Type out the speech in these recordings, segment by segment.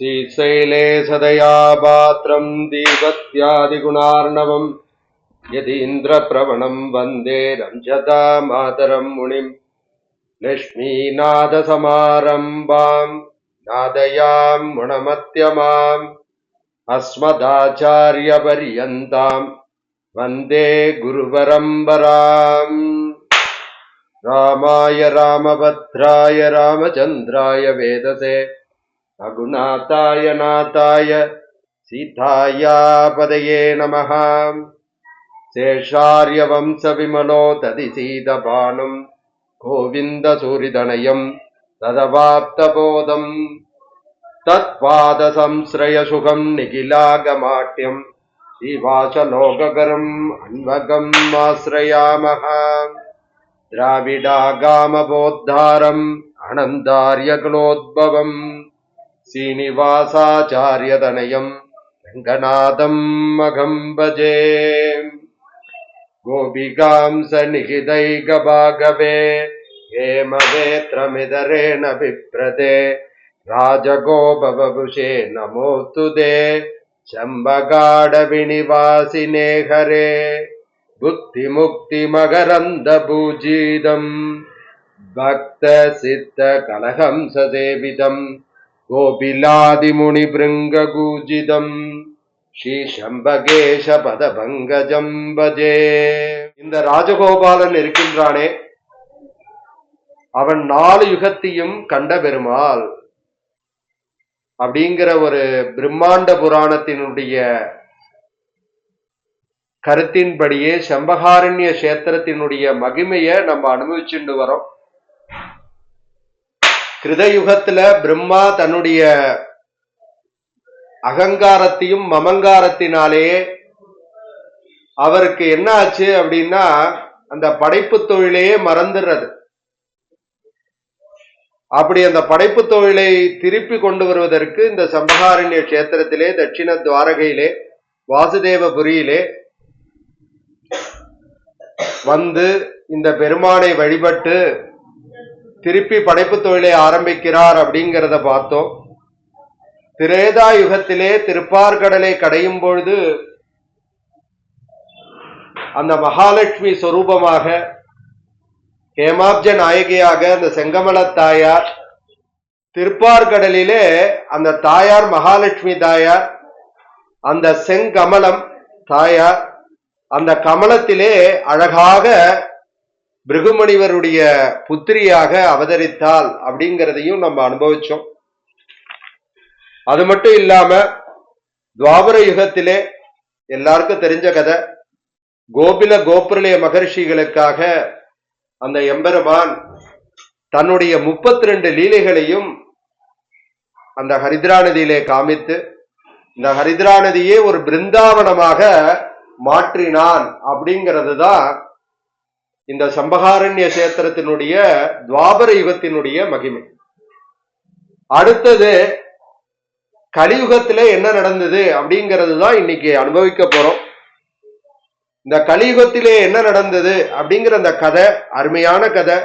श्रीशैले सदया पात्रं दीपत्यादिगुणार्णवम् यतीन्द्रप्रवणं वन्दे रञ्जता मातरं मुनिं लक्ष्मीनाथसमारम्भां नादयां मुणमत्यमाम् अस्मदाचार्यपर्यन्तां वन्दे गुरुपरम्पराम्। रामाय रामभद्राय रामचन्द्राय वेदसे रघुनाथाय नाथाय सीताया पदये नमः। शेषार्यवंशविमलोदधिसीदभानुं गोविन्दसूरितनयं तदवाप्तबोधं तत्पादसंश्रयसुखं निखिलागमाट्यं श्रीवासलोककरम् अन्वगम् आश्रयामः। द्राविडागामबोद्धारम् अनन्तार्यकुलोद्भवम् श्रीनिवासाचार्यतनयं रङ्गनाथं मघं भजे। गोपिकांसनिहितैकभागवे हेमवेत्रमिदरेण बिभ्रते राजगोपवपुषे नमोऽस्तु ते शम्भगाढविनिवासिने हरे। बुद्धिमुक्तिमकरन्दभूषितं भक्तसिद्धकलहंससेवितं गोपिलादिमुनिभृङ्गपूजितं ஸ்ரீசம்பகேஷ பதபங்கஜம் பஜே. இந்த ராஜகோபாலன் இருக்கின்றானே, அவன் 4 யுகத்தையும் கண்ட பெருமாள் அப்படிங்கிற ஒரு பிரம்மாண்ட புராணத்தினுடைய கருத்தின்படியே சம்பகாரண்ய கஷேத்திரத்தினுடைய மகிமையை நம்ம அனுபவிச்சுட்டு வரோம். கிருதயுகத்துல பிரம்மா தன்னுடைய அகங்காரத்தையும் மமங்காரத்தினாலேயே அவருக்கு என்ன ஆச்சு அப்படின்னா, அந்த படைப்பு தொழிலையே மறந்துடுறது. அப்படி அந்த படைப்பு தொழிலை திருப்பி கொண்டு வருவதற்கு இந்த சம்பகாரண்ய கஷேத்திரத்திலே, தட்சிண துவாரகையிலே, வாசுதேவபுரியிலே வந்து இந்த பெருமானை வழிபட்டு திருப்பி படைப்பு தொழிலை ஆரம்பிக்கிறார் அப்படிங்கிறத பார்த்தோம். திரேதா யுகத்திலே திருப்பார்கடலை கடையும் பொழுது அந்த மகாலட்சுமி சொரூபமாக ஹேமாப்ஜ நாயகியாக அந்த செங்கமல தாயார், திருப்பார்கடலிலே அந்த தாயார் மகாலட்சுமி தாயார், அந்த செங்கமலம் தாயார், அந்த கமலத்திலே அழகாக பிருகுமணிவருடைய புத்திரியாக அவதரித்தாள் அப்படிங்கிறதையும் நம்ம அனுபவிச்சோம். அது மட்டும் இல்லாம துவாபர யுகத்திலே எல்லாருக்கும் தெரிஞ்ச கதை, கோபில கோபுரலய மகர்ஷிகளுக்காக அந்த எம்பெருமான் தன்னுடைய 32 லீலைகளையும் அந்த ஹரித்ரா நதியிலே காமித்து இந்த ஹரித்ரா நதியே ஒரு பிருந்தாவனமாக மாற்றினான் அப்படிங்கிறது தான் இந்த சம்பகாரண்ய கஷேத்திரத்தினுடைய துவாபர யுகத்தினுடைய மகிமை. அடுத்தது கலியுகத்திலே என்ன நடந்தது அப்படிங்கிறது தான் இன்னைக்கு அனுபவிக்க போறோம். இந்த கலியுகத்திலே என்ன நடந்தது அப்படிங்கிற அந்த கதை அருமையான கதை.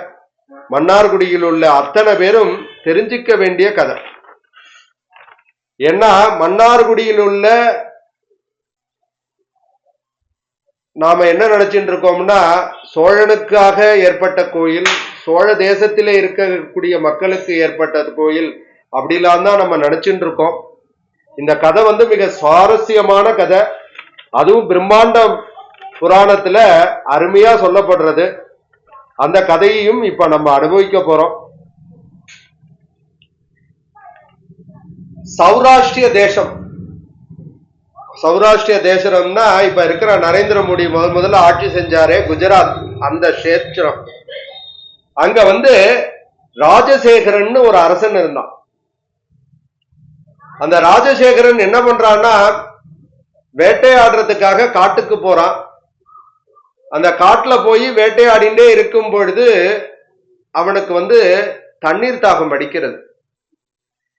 மன்னார்குடியில் உள்ள அத்தனை பேரும் தெரிஞ்சிக்க வேண்டிய கதை. ஏன்னா மன்னார்குடியில் உள்ள நாம என்ன நினைச்சிட்டு இருக்கோம்னா, சோழனுக்காக ஏற்பட்ட கோயில், சோழ தேசத்திலே இருக்கக்கூடிய மக்களுக்கு ஏற்பட்ட கோயில் அப்படிலாம் தான் நம்ம நினைச்சுட்டு இருக்கோம். இந்த கதை மிக சுவாரஸ்யமான கதை. அதுவும் பிரம்மாண்ட புராணத்துல அருமையா சொல்லப்படுறது. அந்த கதையையும் இப்ப நம்ம அனுபவிக்க போறோம். சௌராஷ்டிரிய தேசம், சௌராஷ்டிரிய தேசம்னா இப்ப இருக்கிற நரேந்திர மோடி முதல்ல ஆட்சி செஞ்சாரே குஜராத், அந்த கஷேத்திரம். அங்க ராஜசேகரன் ஒரு அரசன் இருந்தான். அந்த ராஜசேகரன் என்ன பண்றான்னா, வேட்டையாடுறதுக்காக காட்டுக்கு போறான். அந்த காட்டுல போய் வேட்டையாடிண்டே இருக்கும் பொழுது அவனுக்கு தண்ணீர் தாகம் அடிக்கிறது.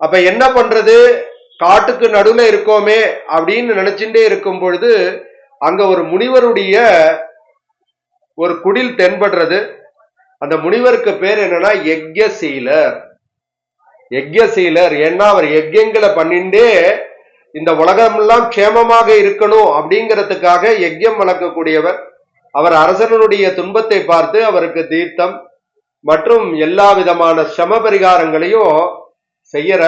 அப்ப என்ன பண்றது, காட்டுக்கு நடுவுல இருக்கோமே அப்படின்னு நினைச்சுட்டே இருக்கும் பொழுது அங்க ஒரு முனிவருடைய ஒரு குடில் தென்படுறது. அந்த முனிவருக்கு பேர் என்னன்னா யக்ஞசீலர். யஜ்யசீலர். ஏன்னா அவர் யஜ்யங்களை பண்ணிண்டே இந்த உலகமெல்லாம் க்ஷேமமாக இருக்கணும் அப்படிங்கிறதுக்காக யஜ்யம் வளர்க்கக்கூடியவர். அவர் அரசனுடைய துன்பத்தை பார்த்து அவருக்கு தீர்த்தம் மற்றும் எல்லா விதமான சம பரிகாரங்களையும் செய்யற.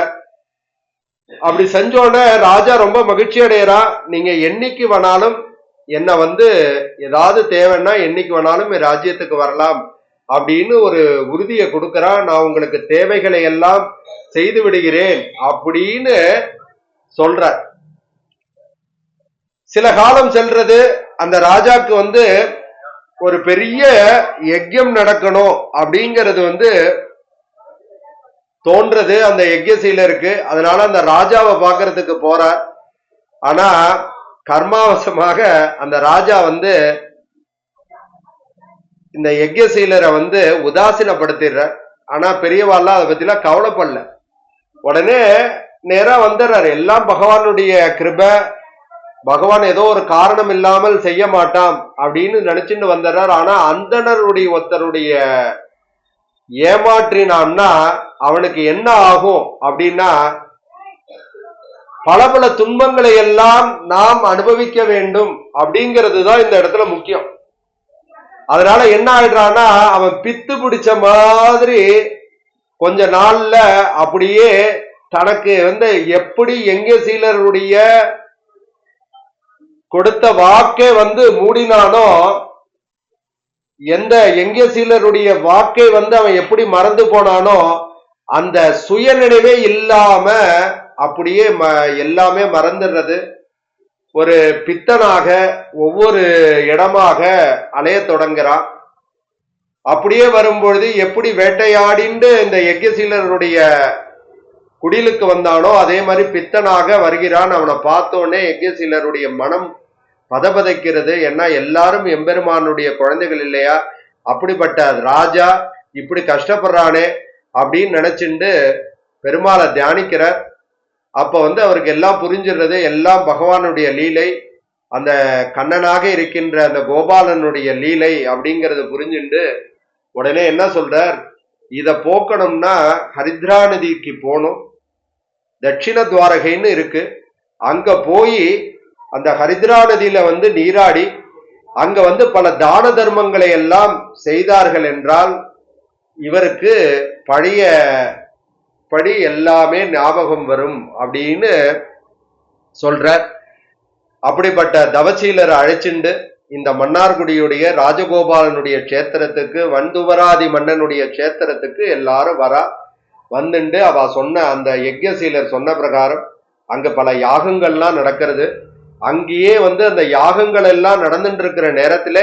அப்படி செஞ்சோட ராஜா ரொம்ப மகிழ்ச்சி அடையறா. நீங்க என்னைக்கு வேணாலும் என்ன ஏதாவது தேவைன்னா என்னைக்கு வேணாலும் ராஜ்யத்துக்கு வரலாம் அப்படின்னு ஒரு உறுதியை கொடுக்கறா. நான் உங்களுக்கு தேவைகளை எல்லாம் செய்து விடுகிறேன் அப்படின்னு சொல்ற. சில காலம் செல்றது. அந்த ராஜாக்கு ஒரு பெரிய யஜ்யம் நடக்கணும் அப்படிங்கிறது தோன்றது அந்த யஜ்யசீலருக்கு. அதனால அந்த ராஜாவை பார்க்கறதுக்கு போறார். ஆனா கர்மாவசமாக அந்த ராஜா இந்த யஜ்யசீலரை உதாசீனப்படுத்திடுற. ஆனா பெரியவாள்லாம் அதை பத்திலாம் கவலைப்படல. உடனே நேரா வந்துடுறாரு. எல்லாம் பகவானுடைய கிருபை, பகவான் ஏதோ ஒரு காரணம் இல்லாமல் செய்ய மாட்டான் அப்படின்னு நினைச்சுட்டு வந்துடுறார். ஆனா அந்தணருடைய ஒருத்தருடைய ஏமாற்றினான்னா அவனுக்கு என்ன ஆகும் அப்படின்னா, பல பல துன்பங்களை எல்லாம் நாம் அனுபவிக்க வேண்டும் அப்படிங்கிறது தான் இந்த இடத்துல முக்கியம். அதனால என்ன ஆயிடுறான்னா, அவன் பித்து பிடிச்ச மாதிரி கொஞ்ச நாள்ல அப்படியே தனக்கு எப்படி யஜ்யசீலருடைய கொடுத்த வாக்கை மூடினானோ, எந்த யஜ்யசீலருடைய வாக்கை அவன் எப்படி மறந்து போனானோ, அந்த சுயநினைவே இல்லாம அப்படியே எல்லாமே மறந்துடுறது. ஒரு பித்தனாக ஒவ்வொரு இடமாக அலைய தொடங்குறான். அப்படியே வரும்பொழுது எப்படி வேட்டையாடிண்டு இந்த யஜ்யசீலருடைய குடிலுக்கு வந்தானோ அதே மாதிரி பித்தனாக வருகிறான். அவனை பார்த்தோன்னே யஜ்யசீலருடைய மனம் பதபதைக்கிறது. ஏன்னா எல்லாரும் எம்பெருமானுடைய குழந்தைகள் இல்லையா? அப்படிப்பட்ட ராஜா இப்படி கஷ்டப்படுறானே அப்படின்னு நினைச்சுண்டு பெருமாளை தியானிக்கிறார். அப்ப அவருக்கு எல்லாம் புரிஞ்சிடுறது. எல்லாம் பகவானுடைய லீலை, அந்த கண்ணனாக இருக்கின்ற அந்த கோபாலனுடைய லீலை அப்படிங்கறது புரிஞ்சுண்டு உடனே என்ன சொல்றார், இத போக்கணும்னா ஹரித்ரா நதிக்கு போகணும். தட்சிண துவாரகைன்னு இருக்கு. அங்க போய் அந்த ஹரித்ரா நதியில நீராடி அங்க பல தான தர்மங்களை எல்லாம் செய்தார்கள் என்றால் இவருக்கு பழைய படி எல்லாமே ஞாபகம் வரும் அப்படின்னு சொல்றார். அப்படிப்பட்ட தவசீலரை அழைச்சிண்டு இந்த மன்னார்குடியுடைய ராஜகோபாலனுடைய கஷேத்திரத்துக்கு, வண்டுவராதி மன்னனுடைய கஷேத்திரத்துக்கு எல்லாரும் வந்துண்டு அவ சொன்ன அந்த யஜ்யசீலர் சொன்ன பிரகாரம் அங்க பல யாகங்கள்லாம் நடக்கிறது. அங்கேயே அந்த யாகங்கள் எல்லாம் நடந்துட்டு இருக்கிற நேரத்துல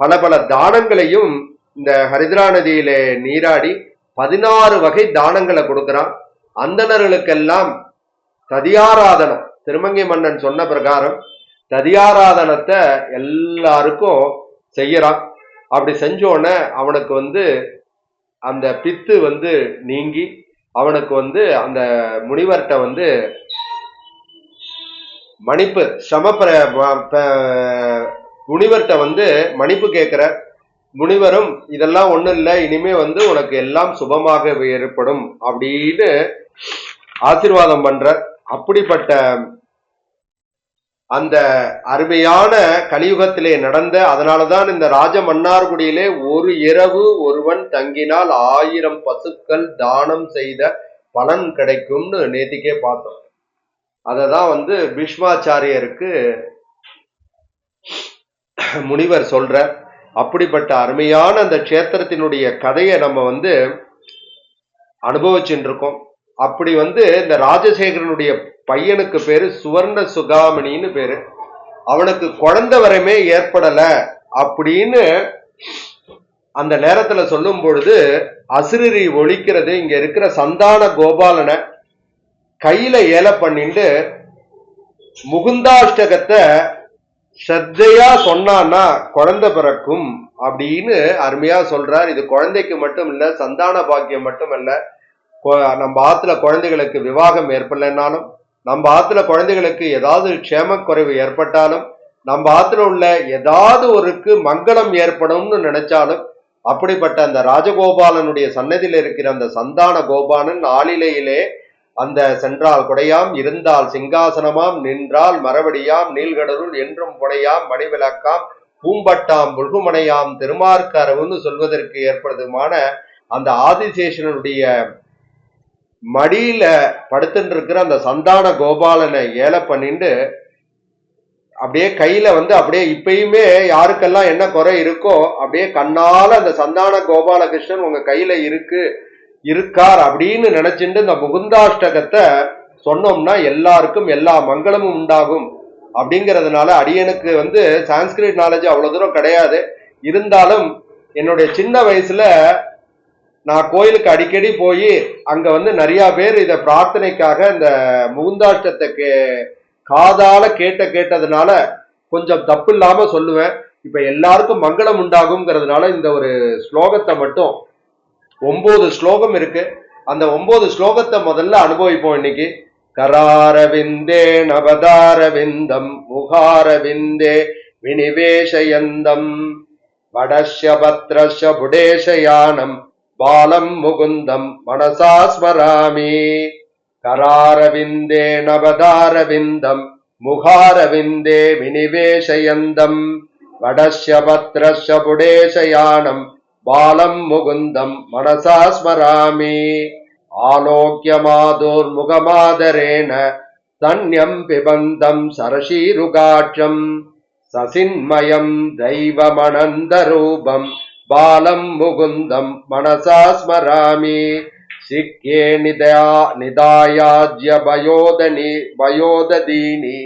பல பல தானங்களையும் இந்த ஹரித்ரா நதியில நீராடி 16 வகை தானங்களை கொடுக்கிறான். அந்தணர்களுக்கெல்லாம் ததியாராதனம், திருமங்கை மன்னன் சொன்ன பிரகாரம் ததியாராதனத்தை எல்லாருக்கும் செய்யறான். அப்படி செஞ்சோன அவனுக்கு அந்த பித்து நீங்கி அவனுக்கு அந்த முனிவர்கிட்ட மன்னிப்பு முனிவர்கிட்ட மன்னிப்பு கேட்கிற. முனிவரும் இதெல்லாம் ஒண்ணு இல்லை, இனிமே உனக்கு எல்லாம் சுபமாக ஏற்படும் அப்படின்னு ஆசீர்வாதம் பண்ற. அப்படிப்பட்ட அந்த அருமையான கலியுகத்திலே நடந்த, அதனாலதான் இந்த ராஜ மன்னார்குடியிலே ஒரு இரவு ஒருவன் தங்கினால் 1000 பசுக்கள் தானம் செய்த பலன் கிடைக்கும்னு நேத்திக்கே பார்த்தோம். அததான் பீஷ்மாச்சாரியருக்கு முனிவர் சொல்ற. அப்படிப்பட்ட அருமையான அந்த கஷேத்திரத்தினுடைய கதையை நம்ம அனுபவிச்சுட்டு இருக்கோம். அப்படி இந்த ராஜசேகரனுடைய பையனுக்கு பேரு சுவர்ண சுகாமணின்னு பேரு. அவனுக்கு குழந்தை வரமே ஏற்படல அப்படின்னு அந்த நேரத்துல சொல்லும் பொழுது அசுரரி ஒழிக்கிறது. இங்க இருக்கிற சந்தான கோபாலனை கையில ஏல பண்ணிட்டு முகுந்தாஷ்டகத்தை ஸ்ரத்தையா சொன்னான்னா குழந்தை பிறக்கும் அப்படின்னு அருமையா சொல்றார். இது குழந்தைக்கு மட்டும் இல்ல, சந்தான பாக்கியம் மட்டும் இல்ல, நம்ம ஆத்துல குழந்தைகளுக்கு விவாகம் ஏற்படலைன்னாலும், நம்ம ஆத்துல குழந்தைகளுக்கு ஏதாவது க்ஷேம குறைவு ஏற்பட்டாலும், நம்ம ஆத்துல உள்ள ஏதாவது ஒருக்கு மங்களம் ஏற்படும்னு நினைச்சாலும் அப்படிப்பட்ட அந்த ராஜகோபாலனுடைய சன்னதியில் இருக்கிற அந்த சந்தான கோபாலன் ஆளிலையிலே அந்த சென்றால் கொடையாம், இருந்தால் சிங்காசனமாம், நின்றால் மரவடியாம், நீள்கடலுள் என்றும் புனையாம், மணிவிளக்காம், பூம்பட்டாம், புல்குமனையாம், திருமார்க்கரவுன்னு சொல்வதற்கு ஏற்படுமான அந்த ஆதிசேஷனுடைய மடியில படுத்துட்டு இருக்கிற அந்த சந்தான கோபாலனை ஏல பண்ணிட்டு அப்படியே கையில அப்படியே இப்பயுமே யாருக்கெல்லாம் என்ன குறை இருக்கோ அப்படியே கண்ணால அந்த சந்தான கோபாலகிருஷ்ணன் உங்க கையில இருக்கார் அப்படின்னு நினைச்சுட்டு இந்த முகுந்தாஷ்டகத்தை சொன்னோம்னா எல்லாருக்கும் எல்லா மங்களமும் உண்டாகும் அப்படிங்கிறதுனால அடியனுக்கு சான்ஸ்கிரிட் நாலேஜ் அவ்வளவு தூரம் கிடையாது. இருந்தாலும் என்னுடைய சின்ன வயசுல நான் கோயிலுக்கு அடிக்கடி போய் அங்க நிறைய பேர் இத பிரார்த்தனைக்காக இந்த முகுந்தாஷ்டத்தை காதால கேட்டதுனால கொஞ்சம் தப்பு இல்லாம சொல்லுவேன். இப்ப எல்லாருக்கும் மங்களம் உண்டாகுங்கிறதுனால இந்த ஒரு ஸ்லோகத்தை மட்டும் 9 ஸ்லோகம் இருக்கு. அந்த 9 ஸ்லோகத்தை முதல்ல அனுபவிப்போம் இன்னைக்கு. கராரவிந்தே நவதாரவிந்தம் முகாரவிந்தே வினிவேஷயந்தம் வடஸ்ய பத்ரஸ்ய புடேஷயானம் பாலம் முகுந்தம் மனசா ஸ்மராமி. கராரவிந்தே நவதாரவிந்தம் முகாரவிந்தே வினிவேஷயந்தம் வடஸ்ய பத்ரஸ்ய புடேஷயானம் பாலம் முகுந்தம் மனசா ஸ்மராமி. ஆலோக்யமாதோர்முகமாதரேன தன்யம் பிபந்தம் சரசீருகாட்சம் சசின்மயம் தெய்வமனந்தரூபம் பாலம் முகுந்தம் மனசா ஸ்மராமி. சிக்கே நிதாயாஜ்ய வயோததீனி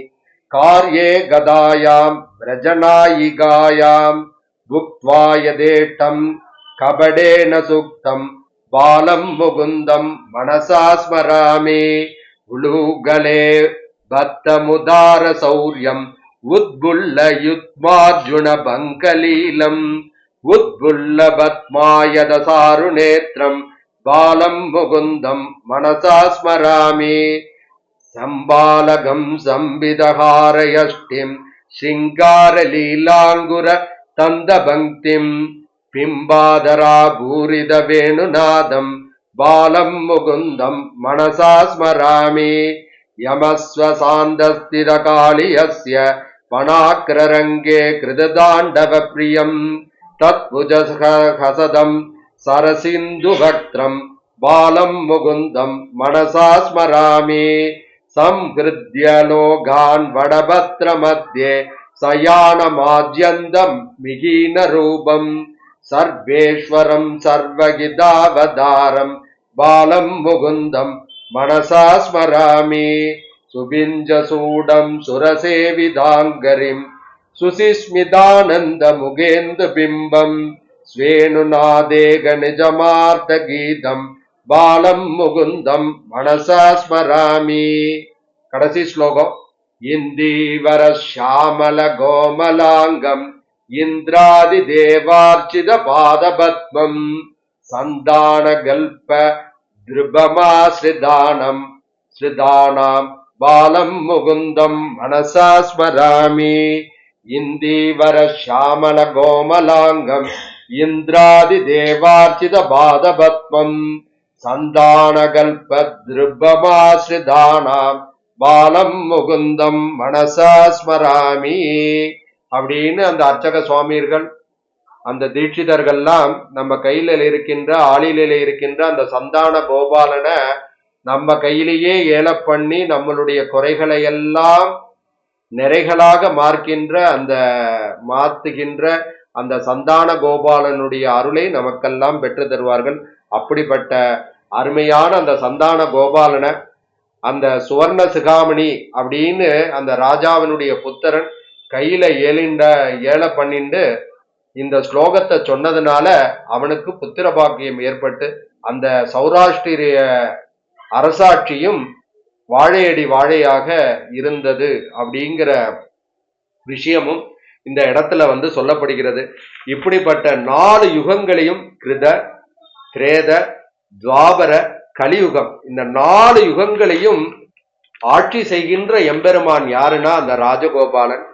கார்யே கதாயாம் பிரஜனாயிகாயாம் புக்த்வா யதேஷ்டம் கபடேன சுக்தம் பாலம் முகுந்தம் மனசா ஸ்மராமி. உலூகலே பத்தமுதார சௌர்யம் உத்புல்ல யுத்மார்ஜுன பங்கலீலம் உத்புல்ல பத்மாயத சாருநேத்ரம் பாலம் முகுந்தம் மனசா ஸ்மராமி. சம்பாலகம் சம்பிதஹாரயஷ்டிம் சிங்காரலீலாங்குர தந்தபங்கிம் பிம்பாதரா பூரித வேணுநாதம் பாலம் முகுந்தம் மனசா ஸ்மராமி. யமஸ்வசாந்தஸ்திர காளியஸ்ய பணாக்ரரங்கே கிருததாண்டவ பிரியம் தத்புஜஹசதம் சரசிந்து பக்திரம் பாலம் முகுந்தம் மனசா ஸ்மராமி. சம்ஹிருத்ய லோகான் வடபத்ர மத்யே சயானமாத்யந்தம் மிகீன ரூபம் சர்வேஸ்வரம் சர்வகிதாவதாரம் பாலம் முகுந்தம் மனசா ஸ்மராமி. சுபிஞ்சசூடம் சுரசேவிதாங்கரிம் சுசிஸ்மிதானந்த முகேந்து பிம்பம் ஸ்வேணுநாதேக நிஜமார்த்த கீதம் பாலம் முகுந்தம் மனசா ஸ்மராமி. கடைசி ஸ்லோகம். இந்தீவர ஷாமல கோமலாங்கம் இந்திராதி தேவார்ச்சித பாதபத்மம் சந்தான கல்ப திருபமாஸ்ரிதானம் ஸ்ரிதானாம் பாலம் முகுந்தம் மனசா ஸ்மராமி. இந்தீவர ஷாமல கோமலாங்கம் இந்திராதி தேவார்ச்சித பாதபத்மம் சந்தான கல்ப திருபமாஸ்ரிதானாம் பாலம் முகுந்தம் மனசா ஸ்மராமி அப்படின்னு அந்த அர்ச்சக சுவாமியர்கள் அந்த தீட்சிதர்கள்லாம் நம்ம கையில இருக்கின்ற ஆளில இருக்கின்ற அந்த சந்தான கோபாலனை நம்ம கையிலேயே ஏல பண்ணி நம்மளுடைய குறைகளை எல்லாம் நிறைகளாக மாற்றுகின்ற அந்த சந்தான கோபாலனுடைய அருளை நமக்கெல்லாம் பெற்று தருவார்கள். அப்படிப்பட்ட அருமையான அந்த சந்தான கோபாலனை அந்த சுவர்ண சிகாமணி அப்படின்னு அந்த ராஜாவினுடைய புத்திரன் கையில ஏல பண்ணிண்டு இந்த ஸ்லோகத்தை சொன்னதுனால அவனுக்கு புத்திர பாக்கியம் ஏற்பட்டு அந்த சௌராஷ்டிரிய அரசாட்சியும் வாழையடி வாழையாக இருந்தது அப்படிங்கிற விஷயமும் இந்த இடத்துல சொல்லப்படுகிறது. இப்படிப்பட்ட 4 யுகங்களையும் கிருத திரேத துவாபர கலியுகம் இந்த 4 யுகங்களையும் ஆட்சி செய்கின்ற எம்பெருமான் யாருன்னா அந்த ராஜகோபாலன்.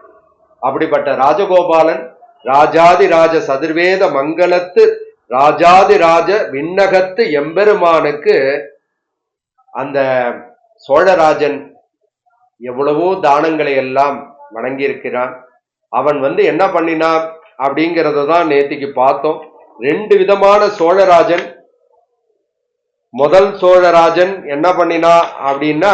அப்படிப்பட்ட ராஜகோபாலன் ராஜாதி ராஜ சதுர்வேத மங்களத்து ராஜாதிராஜ விண்ணகத்து எம்பெருமானுக்கு அந்த சோழராஜன் எவ்வளவோ தானங்களை எல்லாம் வணங்கியிருக்கிறான். அவன் என்ன பண்ணினான் அப்படிங்கிறத தான் நேத்திக்கு பார்த்தோம். ரெண்டு விதமான சோழராஜன். முதல் சோழராஜன் என்ன பண்ணினா அப்படின்னா,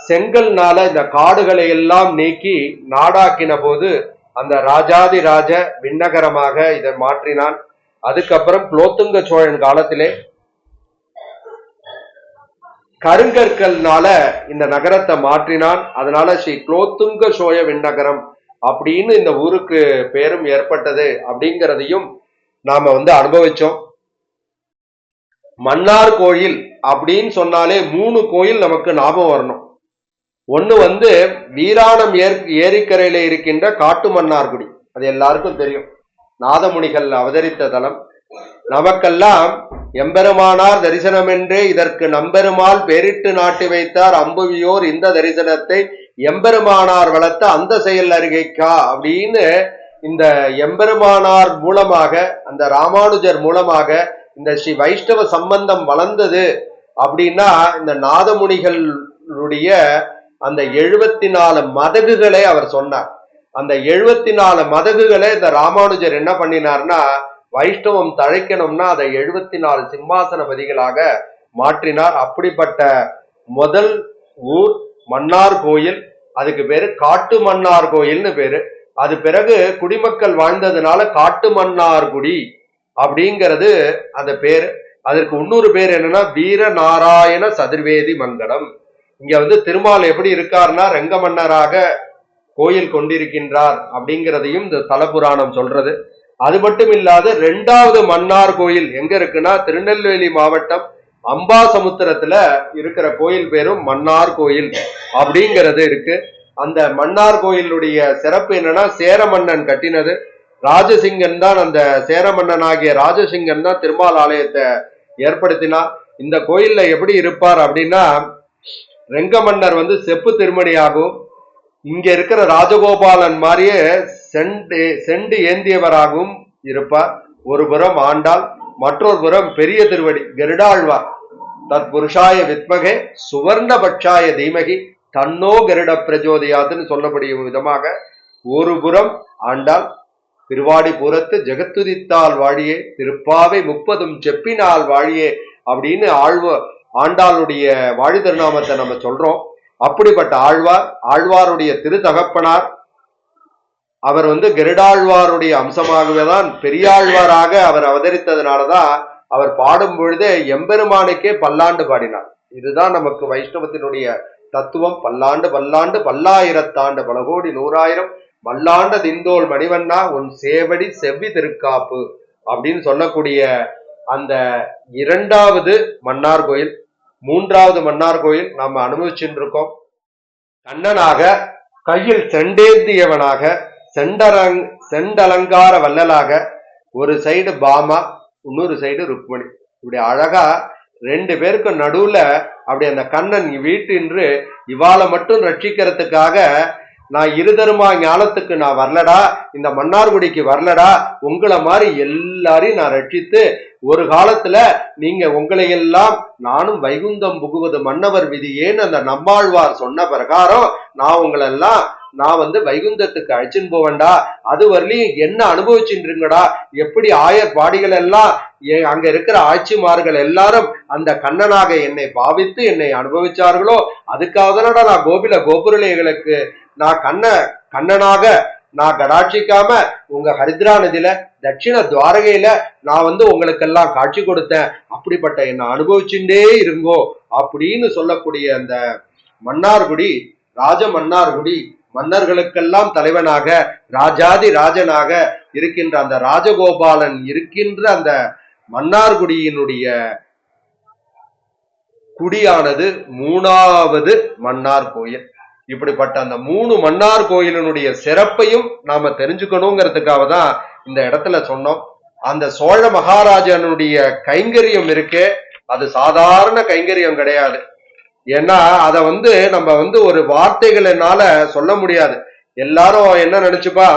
செங்கல்னால இந்த காடுகளை எல்லாம் நீக்கி நாடாக்கின போது அந்த ராஜாதி ராஜ விண்ணகரமாக இதை மாற்றினான். அதுக்கப்புறம் குலோத்துங்க சோழன் காலத்திலே கருங்கற்கள்னால இந்த நகரத்தை மாற்றினான். அதனால ஸ்ரீ குலோத்துங்க சோழ விண்ணகரம் அப்படின்னு இந்த ஊருக்கு பேரும் ஏற்பட்டது அப்படிங்கிறதையும் நாம அனுபவிச்சோம். மன்னார் கோயில் அப்படின்னு சொன்னாலே 3 கோயில் நமக்கு ஞாபகம் வரணும். ஒண்ணு வீராணம் ஏரிக்கரையில இருக்கின்ற காட்டு மன்னார்குடி, அது எல்லாருக்கும் தெரியும். நாதமுனிகள் அவதரித்த தலம். நமக்கெல்லாம் எம்பெருமானார் தரிசனம் என்றே இதற்கு நம்பெருமாள் பேரிட்டு நாட்டி வைத்தார் அம்புவியோர் இந்த தரிசனத்தை எம்பெருமானார் வளர்த்த அந்த செயல் அருகைக்கா அப்படின்னு இந்த எம்பெருமானார் மூலமாக, அந்த ராமானுஜர் மூலமாக இந்த ஸ்ரீ வைஷ்ணவ சம்பந்தம் வளர்ந்தது அப்படின்னா இந்த நாதமுனிகளுடைய அந்த 74 மதகுகளை அவர் சொன்னார். அந்த 74 மதகுகளை இந்த ராமானுஜர் என்ன பண்ணினார்னா, வைஷ்ணவம் தழைக்கணும்னா அதை 74 சிம்மாசனபதிகளாக மாற்றினார். அப்படிப்பட்ட முதல் ஊர் மன்னார் கோயில். அதுக்கு பேரு காட்டு மன்னார் கோயில்னு பேரு. அது பிறகு குடிமக்கள் வாழ்ந்ததுனால காட்டு மன்னார்குடி அப்படிங்கிறது அந்த பேரு. அதற்கு இன்னொரு பேர் என்னன்னா வீரநாராயண சதுர்வேதி மங்கலம். இங்க திருமால் எப்படி இருக்காருன்னா ரெங்க மன்னராக கோயில் கொண்டிருக்கின்றார் அப்படிங்கிறதையும் இந்த தலபுராணம் சொல்றது. அது மட்டும் இல்லாத 2வது மன்னார் கோயில் எங்க இருக்குன்னா திருநெல்வேலி மாவட்டம் அம்பாசமுத்திரத்துல இருக்கிற கோயில் பேரும் மன்னார் கோயில் அப்படிங்கிறது இருக்கு. அந்த மன்னார் கோயிலுடைய சிறப்பு என்னன்னா, சேர மன்னன் கட்டினது. ராஜசிங்கன் தான், அந்த சேர மன்னன் ஆகிய ராஜசிங்கன் தான் திருமால் ஆலயத்தை ஏற்படுத்தினார். இந்த கோயில்ல எப்படி இருப்பார் அப்படின்னா, ரெங்க மன்னர் செப்பு திருமணியாகவும், இங்க இருக்கிற ராஜகோபாலன் மாதிரியே செண்டு ஏந்தியவராகவும் இருப்பார். ஒரு புறம் ஆண்டாள், மற்றொரு புறம் பெரிய திருவடி கருடாழ்வார். தத் புருஷாய வித்மகே சுவர்ணபட்சாய தீமகி தன்னோ கருட பிரஜோதியாதுன்னு சொல்லப்படும் விதமாக ஒரு புறம் ஆண்டாள், திருவாடி புறத்து ஜெகத்துதித்தால் வாழியே திருப்பாவை 30 செப்பினால் வாழியே அப்படின்னு ஆண்டாளுடைய வாழி திருநாமத்தை நம்ம சொல்றோம். அப்படிப்பட்ட ஆழ்வாருடைய திருத்தகப்பனார் அவர் கருடாழ்வாருடைய அம்சமாகவே தான் பெரியாழ்வாராக அவர் அவதரித்ததுனாலதான் அவர் பாடும் பொழுதே எம்பெருமானுக்கே பல்லாண்டு பாடினார். இதுதான் நமக்கு வைஷ்ணவத்தினுடைய தத்துவம். பல்லாண்டு பல்லாண்டு பல்லாயிரத்தாண்டு பல கோடி 100,000 மல்லாண்ட திந்தோல் மணிவண்ணா உன் சேவடி செவ்வி திருக்காப்பு அப்படின்னு சொல்லக்கூடிய அந்த 2வது மன்னார் கோயில். 3வது மன்னார் கோயில் நாம அனுபவிச்சுட்டு இருக்கோம். கண்ணனாக, கையில் செண்டேந்தியவனாக, செண்டலங்கார வல்லலாக, ஒரு சைடு பாமா, இன்னொரு சைடு ருக்மணி. இப்படி அழகா 2 பேருக்கும் நடுவுல அப்படி அந்த கண்ணன் வீட்டின்று இவாளை மட்டும் ரட்சிக்கிறதுக்காக, நான் இருதருமா ஞானத்துக்கு நான் வரலடா, இந்த மன்னார்குடிக்கு வரலடா, உங்களை மாதிரி எல்லாரையும் நான் ரட்சித்து ஒரு காலத்துல நீங்க உங்களை எல்லாம் நானும் வைகுந்தம் புகுவது மன்னவர் விதியேன்னு அந்த நம்மாழ்வார் சொன்ன பிரகாரம் நான் உங்களெல்லாம் நான் வைகுந்தத்துக்கு அழைச்சின்னு போவேண்டா, அது வரலையும் என்ன அனுபவிச்சுருங்கடா. எப்படி ஆயர் பாடிகள் எல்லாம் அங்க இருக்கிற ஆட்சிமார்கள் எல்லாரும் அந்த கண்ணனாக என்னை பாவித்து என்னை அனுபவிச்சார்களோ, அதுக்காக தானடா நான் கோபுரலைகளுக்கு நான் கண்ணனாக நான் கடாட்சிக்காம உங்க ஹரித்ரா நதியில தட்சிண துவாரகையில நான் உங்களுக்கெல்லாம் காட்சி கொடுத்தேன். அப்படிப்பட்ட என்னை அனுபவிச்சுட்டே இருங்கோ அப்படின்னு சொல்லக்கூடிய அந்த மன்னார்குடி, ராஜ மன்னார்குடி, மன்னர்களுக்கெல்லாம் தலைவனாக ராஜாதி ராஜனாக இருக்கின்ற அந்த ராஜகோபாலன் இருக்கின்ற அந்த மன்னார்குடியினுடைய குடியானது 3வது மன்னார் கோயில். இப்படிப்பட்ட அந்த 3 மன்னார் கோயிலினுடைய சிறப்பையும் நாம தெரிஞ்சுக்கணுங்கிறதுக்காக தான் இந்த இடத்துல சொன்னோம். அந்த சோழ மகாராஜனுடைய கைங்கரியம் இருக்கே, அது சாதாரண கைங்கரியம் கிடையாது. ஏன்னா அத நம்ம ஒரு வார்த்தைகளால சொல்ல முடியாது. எல்லாரும் என்ன நினைச்சுப்பா,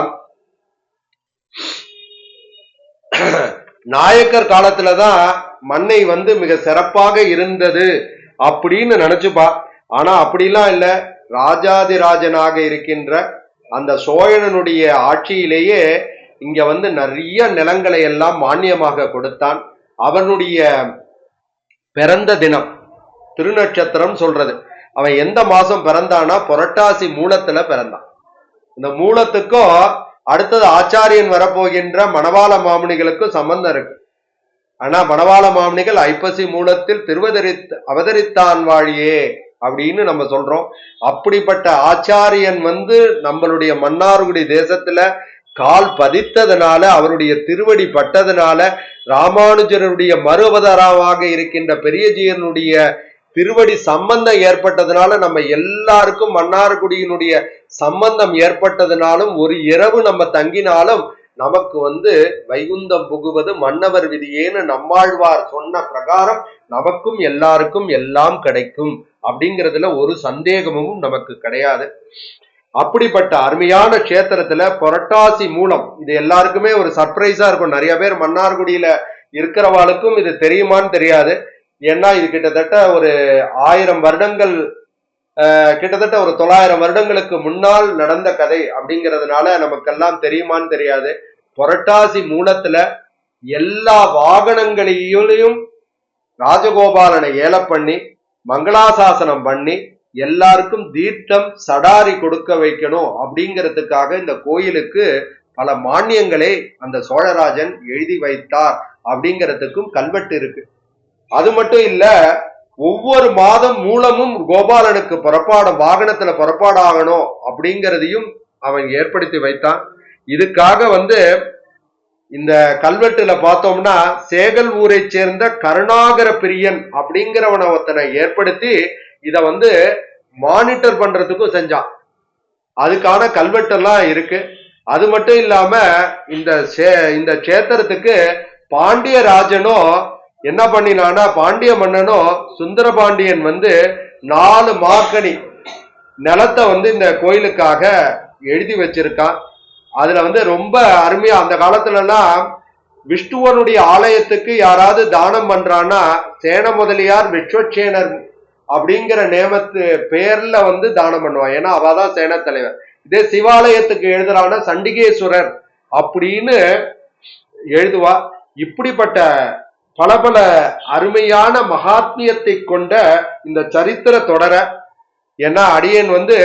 நாயக்கர் காலத்துலதான் மண்ணை வந்து மிக சிறப்பாக இருந்தது அப்படின்னு நினைச்சுப்பா. ஆனா அப்படிலாம் இல்ல. ராஜாதிராஜனாக இருக்கின்ற அந்த சோழனுடைய ஆட்சியிலேயே இங்க வந்து நிறைய நிலங்களை எல்லாம் மானியமாக கொடுத்தான். அவனுடைய பிறந்த தினம் திருநட்சத்திரம் சொல்றது. அவன் எந்த மாசம் பிறந்தானா புரட்டாசி மூலத்துல பிறந்தான். இந்த மூலத்துக்கும் அடுத்தது ஆச்சாரியன் வரப்போகின்ற மணவாள மாமுனிகளுக்கும் சம்பந்தம் இருக்கு. ஆனா மணவாள மாமுனிகள் ஐப்பசி மூலத்தில் அவதரித்தான் வாழியே அப்படின்னு நம்ம சொல்றோம். அப்படிப்பட்ட ஆச்சாரியன் வந்து நம்மளுடைய மன்னார்குடி தேசத்துல கால் பதித்ததுனால, அவருடைய திருவடி பட்டதுனால, ராமானுஜருடைய மறு அவதாரமாக இருக்கின்ற பெரியஜீயனுடைய திருவடி சம்பந்தம் ஏற்பட்டதுனால நம்ம எல்லாருக்கும் மன்னார்குடியினுடைய சம்பந்தம் ஏற்பட்டதுனாலும் ஒரு இரவு நம்ம தங்கினாலும் நமக்கு வந்து வைகுந்தம் புகுவது மன்னவர் விதியேன்னு நம்மாழ்வார் சொன்ன பிரகாரம் நமக்கும் எல்லாருக்கும் எல்லாம் கிடைக்கும் அப்படிங்கிறதுல ஒரு சந்தேகமும் நமக்கு கிடையாது. அப்படிப்பட்ட அருமையான கஷேத்திரத்துல புரட்டாசி மூலம் இது எல்லாருக்குமே ஒரு சர்ப்ரைஸா இருக்கும். நிறைய பேர் மன்னார்குடியில இருக்கிறவாளுக்கும் இது தெரியுமான்னு தெரியாது. ஏன்னா இது கிட்டத்தட்ட ஒரு 1000 வருடங்கள், கிட்டத்தட்ட ஒரு 900 வருடங்களுக்கு முன்னால் நடந்த கதை அப்படிங்கிறதுனால நமக்கெல்லாம் தெரியுமான்னு தெரியாது. புரட்டாசி மூலத்துல எல்லா வாகனங்களையும் ராஜகோபாலனை ஏல பண்ணி மங்களாசாசனம் பண்ணி எல்லாருக்கும் தீர்த்தம் சடாரி கொடுக்க வைக்கணும் அப்படிங்கிறதுக்காக இந்த கோயிலுக்கு பல மானியங்களை அந்த சோழராஜன் எழுதி வைத்தார் அப்படிங்கிறதுக்கும் கல்வெட்டு இருக்கு. அது மட்டும் இல்ல, ஒவ்வொரு மாதம் மூலமும் கோபாலனுக்கு வாகனத்துல புறப்பாடாகணும் அப்படிங்கிறதையும் அவன் ஏற்படுத்தி வைத்தான். இதுக்காக வந்து இந்த கல்வெட்டுல பார்த்தோம்னா சேகல் ஊரை சேர்ந்த கருணாகர பிரியன் அப்படிங்கிறவனை ஒருத்தனை ஏற்படுத்தி இத வந்து மானிட்டர் பண்றதுக்கும் செஞ்சான். அதுக்கான கல்வெட்டெல்லாம் இருக்கு. அது மட்டும் இல்லாம இந்த சேத்திரத்துக்கு பாண்டிய ராஜனும் என்ன பண்ணினானா, பாண்டிய மன்னனும் சுந்தரபாண்டியன் வந்து 4 மார்க்கணி நிலத்தை வந்து இந்த கோயிலுக்காக எழுதி வச்சிருக்கான். அதுல வந்து ரொம்ப அருமையா அந்த காலத்துலலாம் விஷ்ணுவனுடைய ஆலயத்துக்கு யாராவது தானம் பண்றான்னா சேன முதலியார் விஸ்வசேனர் அப்படிங்கிற நேமத்து பேர்ல வந்து தானம் பண்ணுவான். ஏன்னா அவதான் சேன தலைவர். இதே சிவாலயத்துக்கு எழுதுறான சண்டிகேஸ்வரர் அப்படின்னு எழுதுவா. இப்படிப்பட்ட பல பல அருமையான மகாத்மியத்தை கொண்ட இந்த சரித்திர தொடர, ஏன்னா அடியேன் வந்து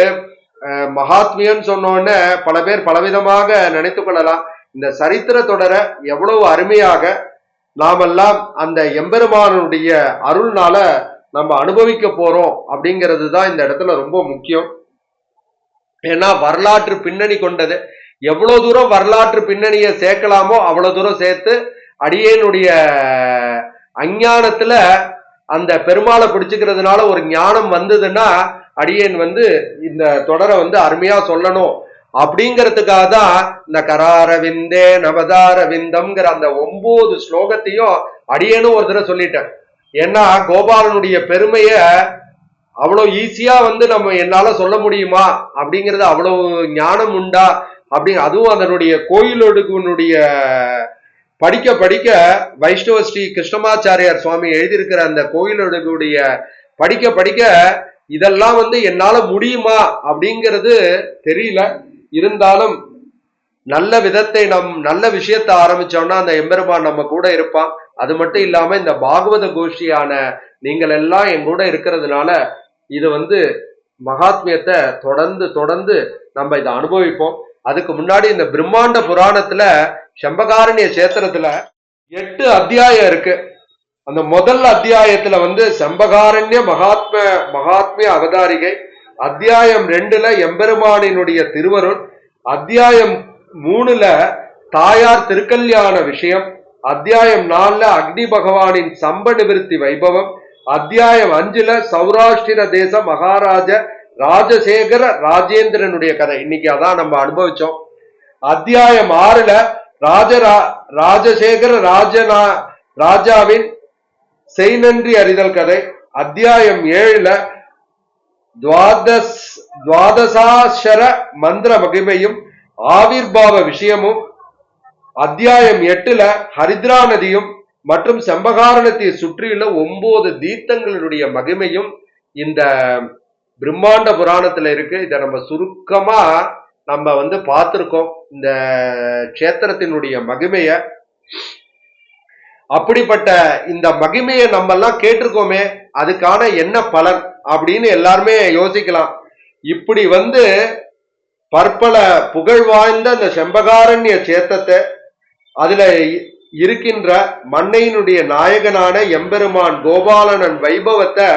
மகாத்மியம் சொன்னோன்னு பல பேர் பலவிதமாக நினைத்து கொள்ளலாம். இந்த சரித்திர தொடர எவ்வளவு அருமையாக நாமெல்லாம் அந்த எம்பெருமானுடைய அருள்னால நம்ம அனுபவிக்க போறோம் அப்படிங்கிறது தான் இந்த இடத்துல ரொம்ப முக்கியம். ஏன்னா வரலாற்று பின்னணி கொண்டது. எவ்வளவு தூரம் வரலாற்று பின்னணியை சேர்க்கலாமோ அவ்வளவு தூரம் சேர்த்து அடியேனுடைய அஞ்ஞானத்துல அந்த பெருமாளை பிடிச்சுக்கிறதுனால ஒரு ஞானம் வந்ததுன்னா அடியேன் வந்து இந்த தொடரை வந்து அருமையா சொல்லணும் அப்படிங்கிறதுக்காக தான் இந்த கராரவிந்தே நவதாரவிந்தம்ங்கிற அந்த 9 ஸ்லோகத்தையும் அடியேனும் ஒரு தடவை சொல்லிட்டேன். ஏன்னா கோபாலனுடைய பெருமைய அவ்வளவு ஈஸியா வந்து நம்ம என்னால சொல்ல முடியுமா அப்படிங்கிறது அவ்வளவு ஞானம் உண்டா அப்படி, அதுவும் அதனுடைய கோயிலொடுக்குனுடைய படிக்க படிக்க வைஷ்ணவ ஸ்ரீ கிருஷ்ணமாச்சாரியார் சுவாமி எழுதியிருக்கிற அந்த கோயிலொடுக்குடைய படிக்க படிக்க இதெல்லாம் வந்து என்னால முடியுமா அப்படிங்கிறது தெரியல. இருந்தாலும் நல்ல விதத்தை நல்ல விஷயத்தை ஆரம்பிச்சோம்னா அந்த எம்பெருமான் நம்ம கூட இருப்பான். அது மட்டும் இல்லாம இந்த பாகவத கோஷ்டியான நீங்கள் எல்லாம் என் கூட இருக்கிறதுனால இது வந்து மகாத்மியத்தை தொடர்ந்து தொடர்ந்து நம்ம இதை அனுபவிப்போம். அதுக்கு முன்னாடி இந்த பிரம்மாண்ட புராணத்துல செம்பகாரண்ய சேத்திரத்துல 8 அத்தியாயம் இருக்கு. அந்த முதல் அத்தியாயத்துல வந்து செம்பகாரண்ய மகாத்மிய அவதாரிகை, அத்தியாயம் 2ல எம்பெருமானினுடைய திருவருள், அத்தியாயம் 3ல தாயார் திருக்கல்யாண விஷயம், அத்தியாயம் 4ல அக்னி பகவானின் சம்ப நிவிருத்தி வைபவம், அத்தியாயம் 5ல சௌராஷ்டிர தேச மகாராஜ ராஜசேகர ராஜேந்திரனுடைய கதை. இன்னைக்கு அதான் நம்ம அனுபவிச்சோம். அத்தியாயம் 6ல ராஜசேகர ராஜாவின் செய்நன்றி அறிதல் கதை. அத்தியாயம் 7ல துவாதசாட்சர மந்திர மகிமையும் ஆவிர்பாவ விஷயமும், அத்தியாயம் 8ல ஹரித்ரா நதியும் மற்றும் செம்பகாரணத்தை சுற்றியுள்ள 9 தீர்த்தங்களுடைய மகிமையும் இந்த பிரம்மாண்ட புராணத்துல இருக்கு. இதை நம்ம சுருக்கமா நம்ம பார்த்திருக்கோம் இந்த கஷேத்திரத்தினுடைய மகிமைய. அப்படிப்பட்ட இந்த மகிமையை நம்ம எல்லாம் கேட்டிருக்கோமே, அதுக்கான என்ன பலன் அப்படின்னு எல்லாருமே யோசிக்கலாம். இப்படி பற்பல புகழ் வாய்ந்த அந்த செம்பகாரண்ய சேத்தத்தை, அதுல இருக்கின்ற மண்ணையினுடைய நாயகனான எம்பெருமான் கோபாலனன் வைபவத்தை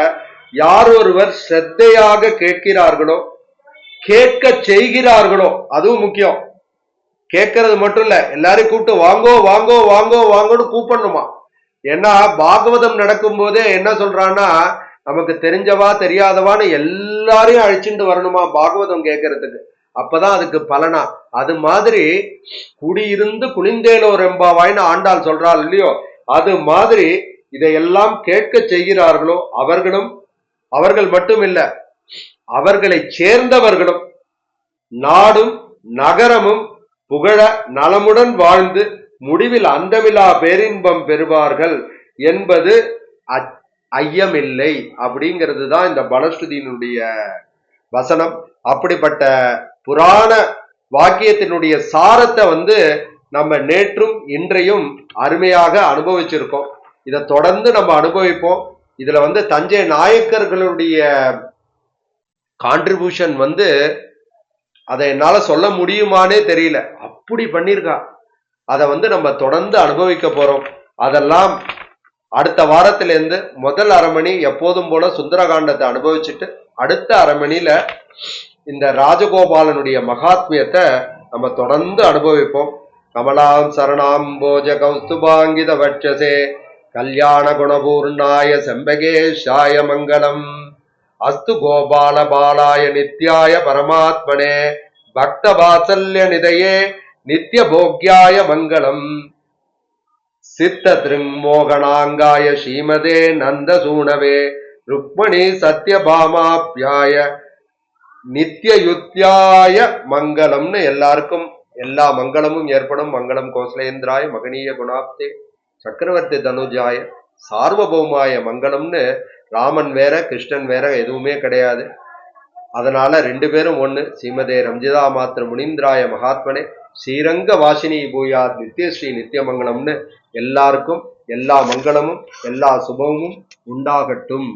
யார் ஒருவர் சிரத்தையாக கேட்கிறார்களோ, கேட்க செய்கிறார்களோ, அதுவும் முக்கியம். கேட்கறது மட்டும் இல்ல, எல்லாரையும் கூப்பிட்டு வாங்கோ வாங்கோ வாங்கோ வாங்கோன்னு கூப்பிடணுமா. ஏன்னா பாகவதம் நடக்கும் போதே என்ன சொல்றான்னா, நமக்கு தெரிஞ்சவா தெரியாதவான்னு எல்லாரையும் அழிச்சுட்டு வரணுமா பாகவதம் கேட்கறதுக்கு. அப்பதான் அதுக்கு பலனா. அது மாதிரி குடியிருந்து குளிந்தேலோர் எம்பாவாய்னு ஆண்டாள் சொல்றாள் இல்லையோ, அது மாதிரி இதையெல்லாம் கேட்க செய்கிறார்களோ அவர்கள் மட்டும் இல்ல, அவர்களை சேர்ந்தவர்களும் நாடும் நகரமும் புகழ நலமுடன் வாழ்ந்து முடிவில் அந்தமிலா பேரின்பம் பெறுவார்கள் என்பது ஐயமில்லை. அப்படிங்கிறது தான் இந்த பலஸ்ருதியினுடைய வசனம். அப்படிப்பட்ட புராண வாக்கியத்தினுடைய சாரத்தை நம்ம நேற்றும் இன்றையும் அருமையாக அனுபவிச்சிருக்கோம். இதை தொடர்ந்து நம்ம அனுபவிப்போம். இதுல தஞ்சை நாயக்கர்களுடைய கான்ட்ரிபியூஷன் அதை என்னால சொல்ல முடியுமானே தெரியல, அப்படி பண்ணிருக்கா. அதை நம்ம தொடர்ந்து அனுபவிக்க போறோம். அதெல்லாம் அடுத்த வாரத்திலிருந்து முதல் அரைமணி எப்போதும் போல சுந்தரகாண்டத்தை அனுபவிச்சுட்டு, அடுத்த அரைமணியில இந்த ராஜகோபாலனுடைய மகாத்மியத்தை நம்ம தொடர்ந்து அனுபவிப்போம். கமலாம் சரணாம் போஜ கௌஸ்துபாங்கித வட்சசே கல்யாண குணபூர்ணாய செம்பகேஷாய மங்களம். அஸ்து கோபால பாலாய நித்யாய பரமாத்மனே பக்த வாத்சல்ய நிதையே நித்ய போக்யாய மங்களம். சித்த திருமோகனாங்காய ஸ்ரீமதே நந்த சூனவே ருக்மணி சத்யபாமாப்யாய நித்யயுத்யாய மங்களம்னு எல்லாருக்கும் எல்லா மங்களமும் ஏற்படும். மங்களம் கோசலேந்திராய மகனீய குணாப்தே சக்கரவர்த்தி தனுஜாய சார்வபௌமாய மங்களம்னு. ராமன் வேற கிருஷ்ணன் வேற எதுவுமே கிடையாது. அதனால 2 பேரும் ஒண்ணு. ஸ்ரீமதே ரம்ஜிதா மாத்திர முனீந்திராய மகாத்மனே ஸ்ரீரங்க வாசினி பூயாத் நித்யஸ்ரீ நித்தியமங்கலம்னு எல்லாருக்கும் எல்லா மங்களமும் எல்லா சுபமும் உண்டாகட்டும்.